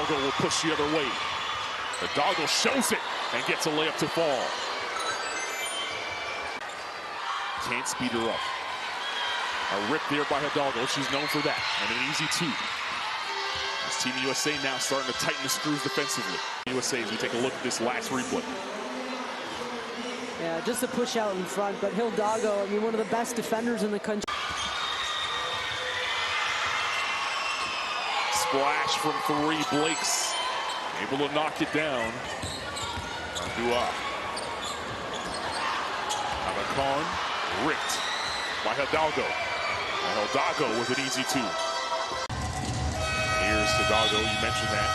Hidalgo will push the other way. Hidalgo shows it and gets a layup to fall. Can't speed her up. A rip there by Hidalgo. She's known for that. And an easy two. This Team USA now starting to tighten the screws defensively. USA as we take a look at this last replay. Yeah, just a push out in front, but Hidalgo, I mean, one of the best defenders in the country. Splash from three, Blake's able to knock it down. Dua. Abakan ripped by Hidalgo. And Hidalgo with an easy two. Here's Hidalgo, you mentioned that.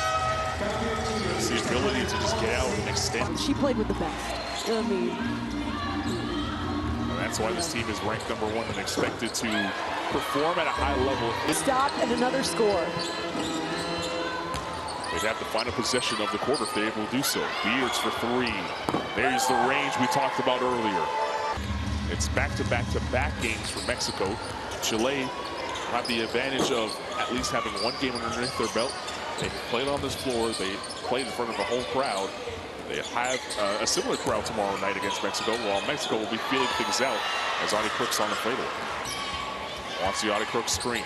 It's the ability to just get out and extend. She played with the best. I mean, and that's why this team is ranked #1 and expected to perform at a high level. Stop and another score. They'd have the final possession of the quarter if they're able to do so. Beards for three. There's the range we talked about earlier. It's back-to-back-to-back games for Mexico. Chile have the advantage of at least having one game underneath their belt. They played on this floor. They played in front of a whole crowd. They have a similar crowd tomorrow night against Mexico, while Mexico will be feeling things out as Audie Crook's on the fadeaway. Wants the Audie Crook screen.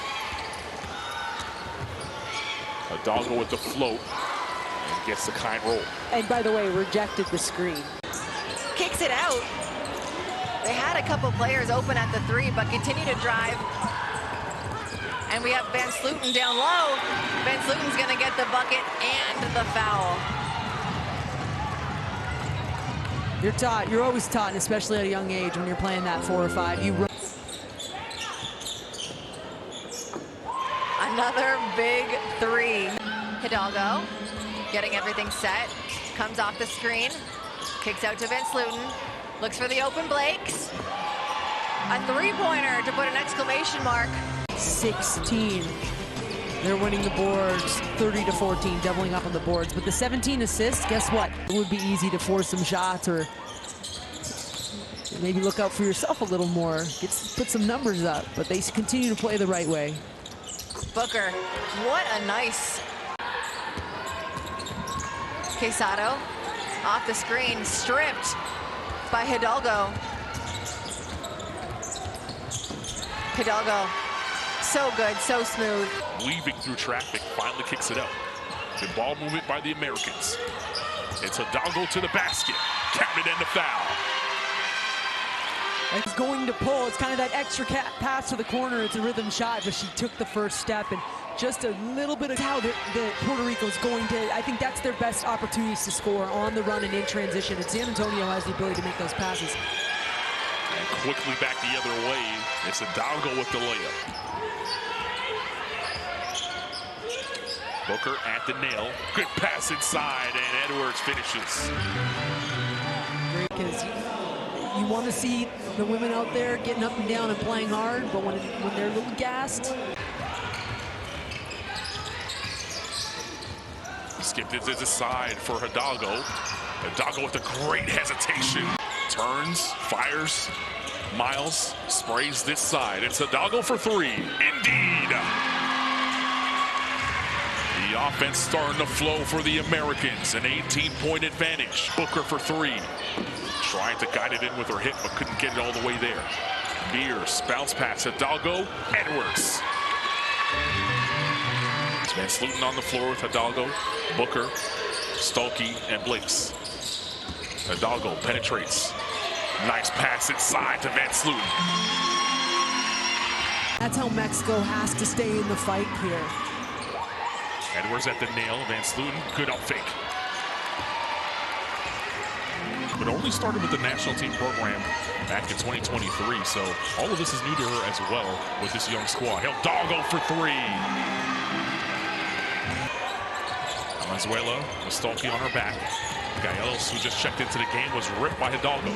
Hidalgo with the float and gets the kind roll. And by the way, rejected the screen. Kicks it out. They had a couple players open at the three, but continue to drive. And we have Van Slooten down low. Van Sluten's gonna get the bucket and the foul. You're taught, you're always taught, and especially at a young age when you're playing that 4 or 5, you run. Another big three. Hidalgo getting everything set. Comes off the screen. Kicks out to Van Slooten. Looks for the open Blakes. A three-pointer to put an exclamation mark. 16. They're winning the boards 30-14, doubling up on the boards. But the 17 assists, guess what? It would be easy to force some shots or maybe look out for yourself a little more. Put some numbers up, but they continue to play the right way. Booker, what a nice. Quesado off the screen, stripped by Hidalgo. Hidalgo, so good, so smooth. Weaving through traffic, finally kicks it out. Good ball movement by the Americans. It's Hidalgo to the basket. Counted and the foul. It's going to pull. It's kind of that extra pass to the corner. It's a rhythm shot, but she took the first step and just a little bit of how the Puerto Rico's going to. I think that's their best opportunities to score on the run and in transition. And San Antonio has the ability to make those passes. And quickly back the other way. It's Hidalgo with the layup. Booker at the nail. Good pass inside, and Edwards finishes. Because you want to see the women out there getting up and down and playing hard, but when they're a little gassed. Skipped it to the side for Hidalgo. Hidalgo with a great hesitation. Turns, fires. Miles sprays this side. It's Hidalgo for three. Indeed. The offense starting to flow for the Americans. An 18-point advantage. Booker for three. Trying to guide it in with her hip, but couldn't get it all the way there. Beers, bounce pass. Hidalgo, Edwards. Van Slooten on the floor with Hidalgo, Booker, Stolke, and Blakes. Hidalgo penetrates. Nice pass inside to Van Slooten. That's how Mexico has to stay in the fight here. Edwards at the nail. Van Slooten, good up fake. But only started with the national team program back in 2023, so all of this is new to her as well with this young squad. Hidalgo for three. Venezuela with Stolke on her back. Gaelos, who just checked into the game, was ripped by Hidalgo.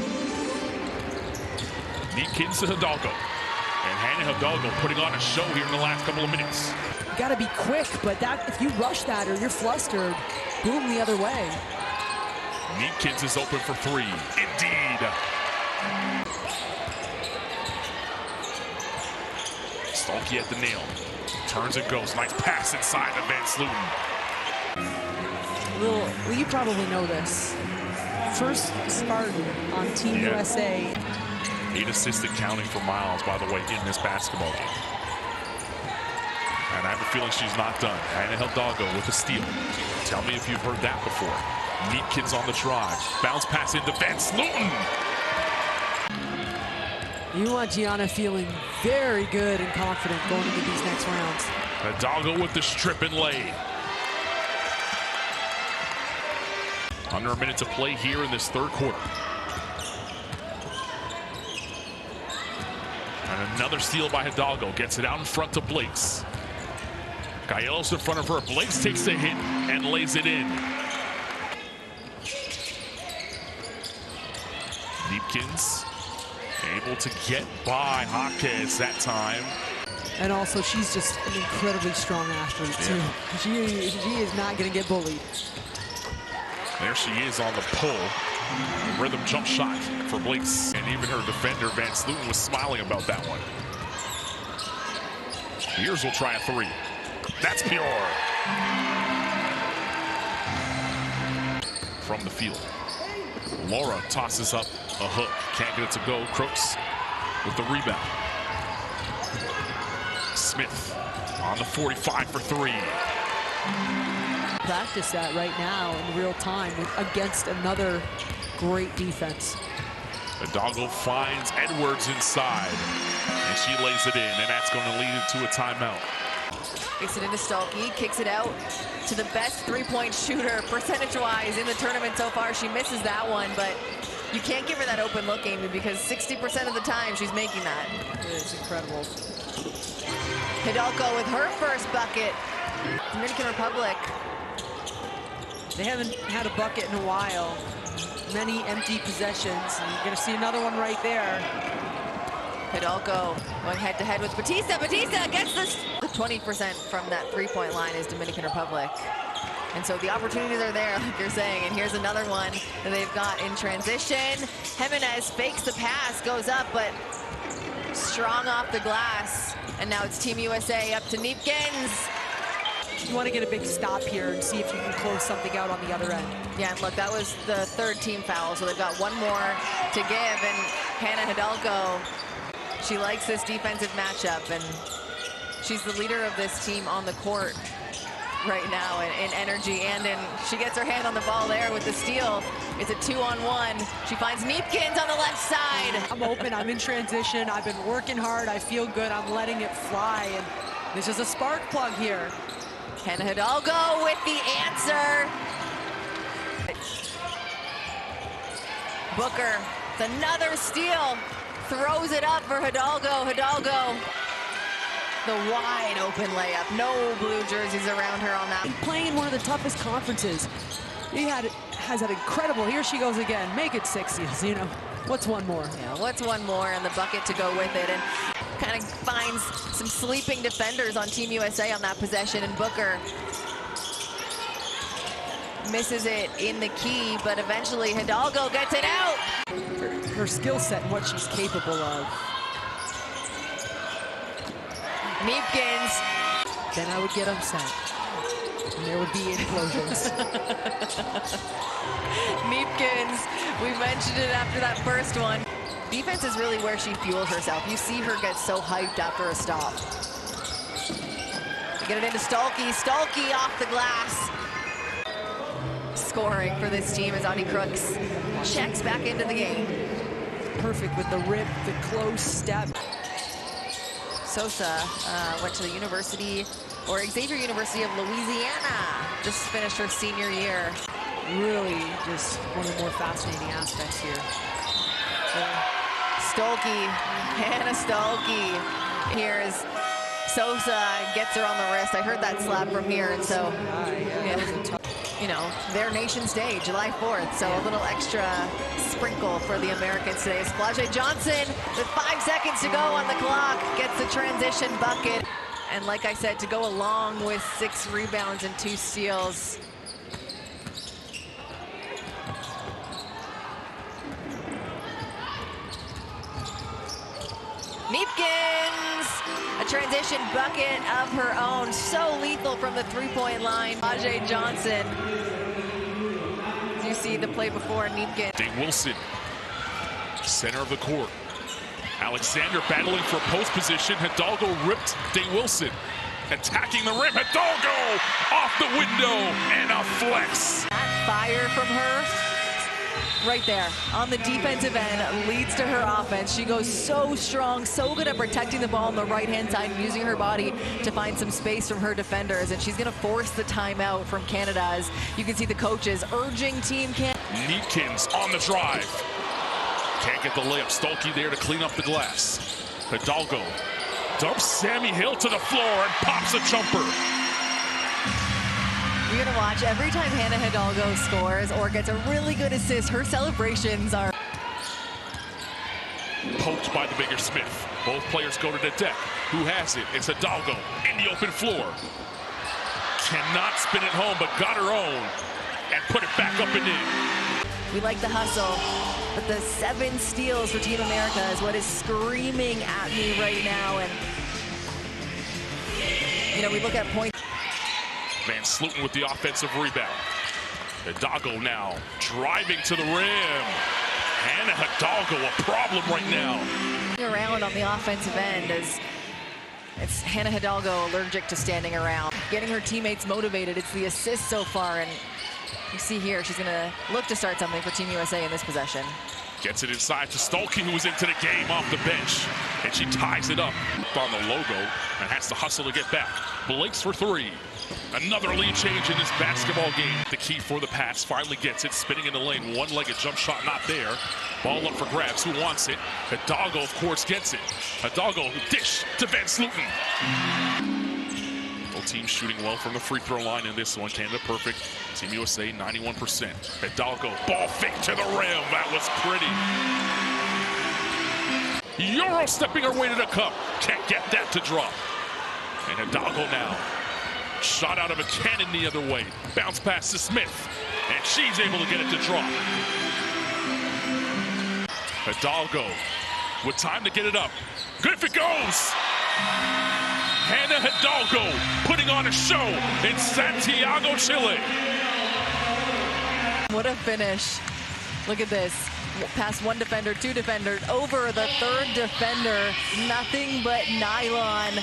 Neat kids to Hidalgo. And Hannah Hidalgo putting on a show here in the last couple of minutes. You got to be quick, but if you rush that or you're flustered, boom the other way. Neat kids is open for three. Indeed. Stolke at the nail. Turns and goes. Nice pass inside of Van Slooten. Well, you probably know this. First Spartan on Team USA. 8 assisted counting for Miles, by the way, in this basketball game. And I have a feeling she's not done. Hannah Hidalgo with a steal. Tell me if you've heard that before. Neepkins on the drive. Bounce pass into Vance Luton. You want Gianna feeling very good and confident going into these next rounds. Hidalgo with the strip and lay. Under a minute to play here in this third quarter. And another steal by Hidalgo. Gets it out in front to Blakes. Gaello's in front of her. Blakes takes the hit and lays it in. Neepkins able to get by Jaquez that time. And also, she's just an incredibly strong athlete, too. She is not going to get bullied. There she is on the pull. Rhythm jump shot for Blakes. And even her defender, Vance Luton, was smiling about that one. Beers will try a 3. That's pure. From the field. Laura tosses up a hook. Can't get it to go. Crooks with the rebound. Smith on the 45 for 3. Practice that right now in real time against another great defense. Hidalgo finds Edwards inside, and she lays it in, and that's going to lead into a timeout. Kicks it into Stolke, kicks it out to the best three-point shooter percentage-wise in the tournament so far. She misses that one, but you can't give her that open look, Amy, because 60% of the time she's making that. It is incredible. Hidalgo with her first bucket. Dominican Republic. They haven't had a bucket in a while. Many empty possessions. And you're going to see another one right there. Hidalgo going head-to-head with Batista. Batista gets this. 20% from that three-point line is Dominican Republic. And so the opportunities are there, like you're saying. And here's another one that they've got in transition. Jimenez fakes the pass, goes up, but strong off the glass. And now it's Team USA up to Neepkins. You want to get a big stop here and see if you can close something out on the other end. Yeah, and look, that was the third team foul, so they've got one more to give. And Hannah Hidalgo, she likes this defensive matchup, and she's the leader of this team on the court right now in energy, and she gets her hand on the ball there with the steal. It's a 2-on-1. She finds Neepkins on the left side. I'm open, I'm in transition, I've been working hard, I feel good, I'm letting it fly, and this is a spark plug here. Hannah Hidalgo with the answer. Booker, it's another steal. Throws it up for Hidalgo. Hidalgo, the wide open layup. No blue jerseys around her on that. Playing in one of the toughest conferences. Has that incredible, here she goes again. Make it 6 years, you know. What's one more? Yeah, what's one more, and the bucket to go with it. And kind of finds some sleeping defenders on Team USA on that possession, and Booker misses it in the key, but eventually Hidalgo gets it out. Her skill set and what she's capable of. Neepkins. Then I would get upset. And there would be implosions. Neepkins, we mentioned it after that first one. Defense is really where she fuels herself. You see her get so hyped after a stop. They get it into Stolke. Stolke off the glass. Scoring for this team as Audie Crooks checks back into the game. Perfect with the rip, the close step. Sosa went to the Xavier University of Louisiana. Just finished her senior year. Really just one of the more fascinating aspects here. Stolke, Hannah Stolke. Here's Sosa, gets her on the wrist. I heard that slap from here, and so, you know, their nation's day, July 4th, so a little extra sprinkle for the Americans today. Splaje Johnson, with 5 seconds to go on the clock, gets the transition bucket. And like I said, to go along with 6 rebounds and 2 steals. Neepkins, a transition bucket of her own. So lethal from the three-point line. Splaje Johnson see the play before, Niepkin. Dane Wilson, center of the court. Alexander battling for post position. Hidalgo ripped Dane Wilson. Attacking the rim. Hidalgo off the window and a flex. That fire from her right there on the defensive end leads to her offense. She goes so strong, so good at protecting the ball on the right-hand side and using her body to find some space from her defenders. And she's going to force the timeout from Canada as you can see the coaches urging Team Canada. Neatkins on the drive. Can't get the layup. Stolke there to clean up the glass. Hidalgo dumps Sammy Hill to the floor and pops a jumper. You're gonna watch every time Hannah Hidalgo scores or gets a really good assist, her celebrations are poked by the bigger Smith. Both players go to the deck. Who has it? It's Hidalgo in the open floor. Cannot spin it home, but got her own and put it back up and in. We like the hustle, but the 7 steals for Team America is what is screaming at me right now. And you know, we look at points. Van Sloten with the offensive rebound. Hidalgo now driving to the rim. Hannah Hidalgo a problem right now. Around on the offensive end as it's Hannah Hidalgo allergic to standing around. Getting her teammates motivated. It's the assist so far, and you see here she's gonna look to start something for Team USA in this possession. Gets it inside to Stolke, who was into the game off the bench, and she ties it up on the logo and has to hustle to get back. Blake's for 3. Another lead change in this basketball game. The key for the pass, finally gets it, spinning in the lane. One-legged jump shot not there. Ball up for grabs. Who wants it? Hidalgo, of course, gets it. Hidalgo, dish to Van Sloten. Both teams shooting well from the free throw line in this one. Canada perfect. Team USA 91%. Hidalgo, ball fake to the rim. That was pretty. Euro stepping her way to the cup. Can't get that to drop. And Hidalgo now. Shot out of a cannon the other way. Bounce pass to Smith. And she's able to get it to drop. Hidalgo with time to get it up. Good if it goes. Hannah Hidalgo putting on a show in Santiago, Chile. What a finish. Look at this. Past 1 defender, 2 defenders, over the 3rd defender. Nothing but nylon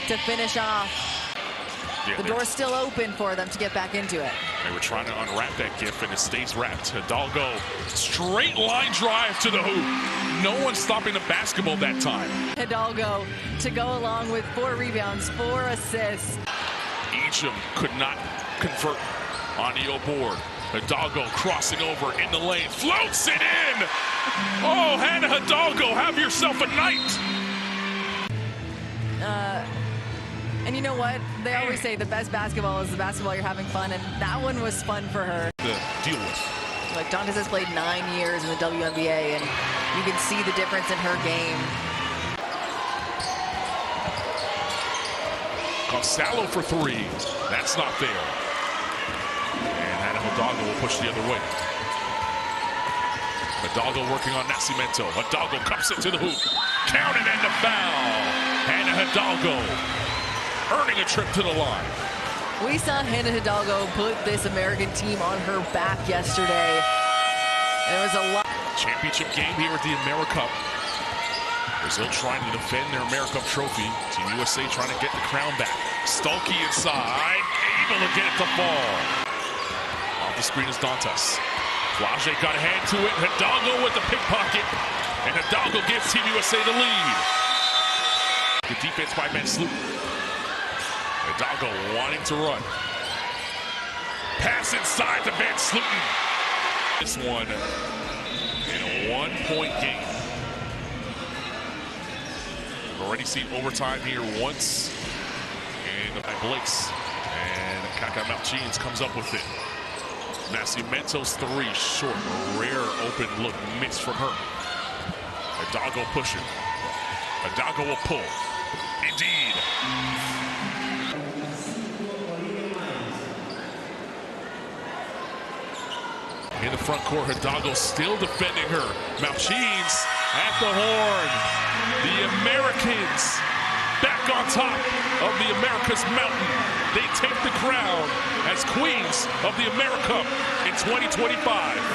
to finish off. Yeah, the door's still open for them to get back into it. They were trying to unwrap that gift, and it stays wrapped. Hidalgo, straight line drive to the hoop. No one stopping the basketball that time. Hidalgo to go along with 4 rebounds, 4 assists. Eacham could not convert on the board. Hidalgo crossing over in the lane, floats it in. Oh, Hannah Hidalgo, have yourself a night. And you know what? They always say the best basketball is the basketball you're having fun, and that one was fun for her. To deal with. Like, Dontas has played 9 years in the WNBA, and you can see the difference in her game. Gonzalo for 3. That's not there. And Hannah Hidalgo will push the other way. Hidalgo working on Nascimento. Hidalgo cups it to the hoop. Counted and the foul. Hannah Hidalgo earning a trip to the line. We saw Hannah Hidalgo put this American team on her back yesterday. And it was a lot. Championship game here at the AmeriCup. Brazil trying to defend their AmeriCup trophy. Team USA trying to get the crown back. Stolke inside, able to get it to fall. Off the screen is Dantas. Flage got a hand to it. Hidalgo with the pickpocket. And Hidalgo gives Team USA the lead. Good defense by Van Sloten. Hidalgo wanting to run. Pass inside to Van Sloten. This one in a 1-point game. We've already seen overtime here once. And Blake's. And Kaka Malchines comes up with it. Nascimento's 3 short. A rare open look missed from her. Hidalgo pushing. Hidalgo will pull. Indeed. In the front court, Hidalgo still defending her. Malchines at the horn. The Americans back on top of the America's mountain. They take the crown as queens of the AmeriCup in 2025.